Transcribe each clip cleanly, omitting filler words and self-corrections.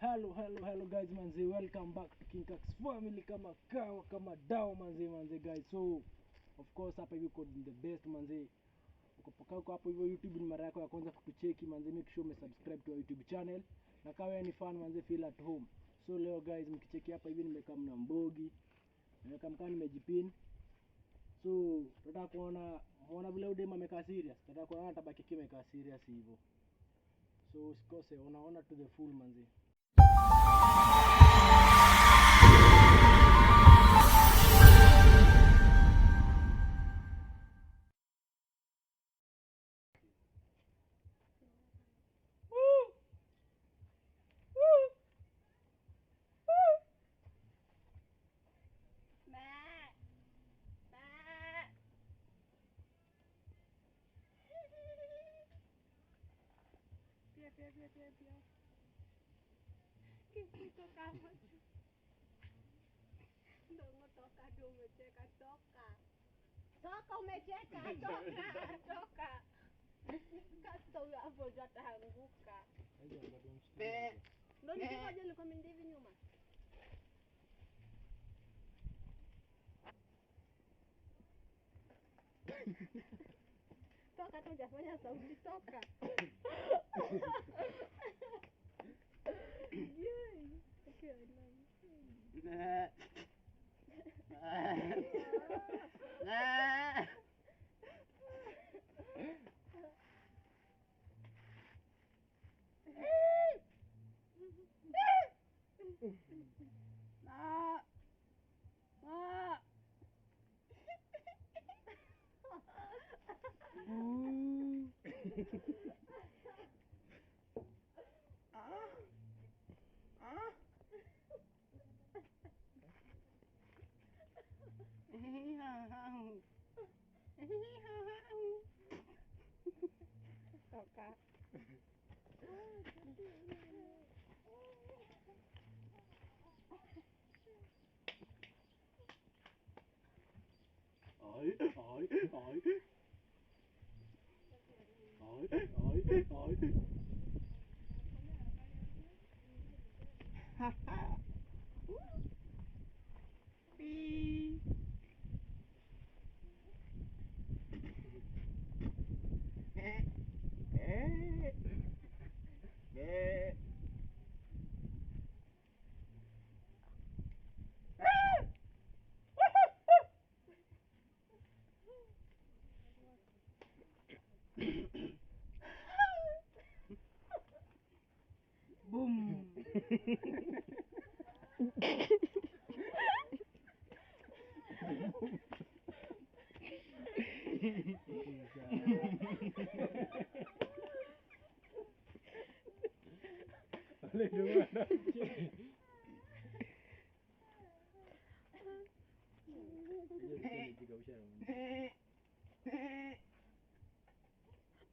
Hello guys manze, welcome back to King Kax family kama kawa kama dawa manze guys. So of course hapa hivi uko the best manze. Uko hapo hivyo YouTube ni mara yako ya kwanza kutucheki manze, make sure umesubscribe to our YouTube channel. Na kama wewe ni fan manze, feel at home. So leo guys mkicheki hapa hivi nimekaa na Mbogi. Nimekaa mkani nimejipin. So tunataka muona vile udem amekaa serious. Tunataka kuona atabaki kama amekaa serious hivyo. So usikose, unaona to the full manze. Pia. Kipito kama tu. Ndongo toka ndio umecheka toka. Toka umecheka toka. Kasta huyo hapo ndio ataanguka. Ndio nikoje nilikwambia hivi nyuma. Toka tu hujafanya sauti toka. Yay. Okay, I love you. Toka. Boom.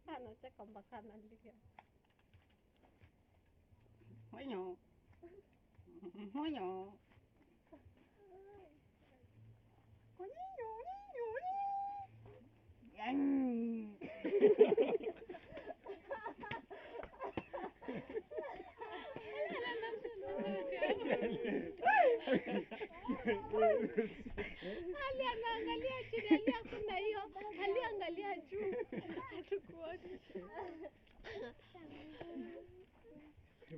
Anacheka mpaka analia. Monyo. Monyo. Aliangalia chini, hakuna hiyo. Aliangalia juu. Hatukuona.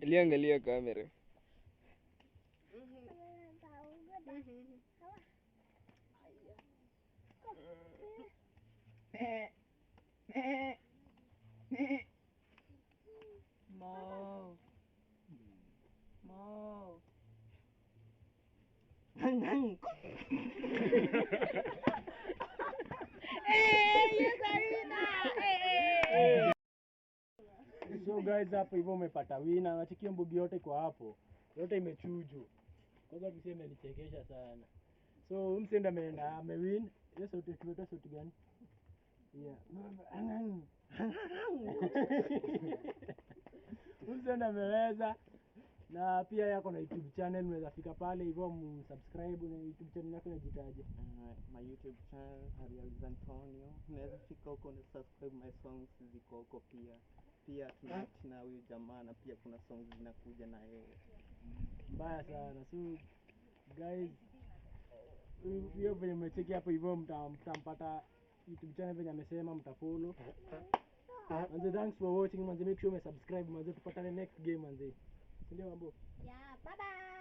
Aliangalia kamera. Mo. So guys hapo hivyo umepata wina, nachikia Mbugi yote kwa hapo. Yote imechujwa. Kwanza tuseme alichekesha sana. So msenda ameenda amewin. Hiyo sauti tumetoa sauti gani? Yeah. Msenda ameweza. Na pia yako na YouTube channel, unaweza fika pale hivyo msubscribe. Na YouTube channel yako inajitaje? My YouTube channel Ariel Antonio. Unaweza fika huko na subscribe my songs ziko huko pia. pia tunaact na huyu jamaa na pia kuna songs zinakuja na yeye. Mbaya sana. So guys, hiyo venye mmecheki hapo hivyo mtampata YouTube channel venye amesema, mtafollow. Manze, thanks for watching manze, make sure umesubscribe manze, tupatane next game manze. Si ndio mambo? Yeah, bye bye.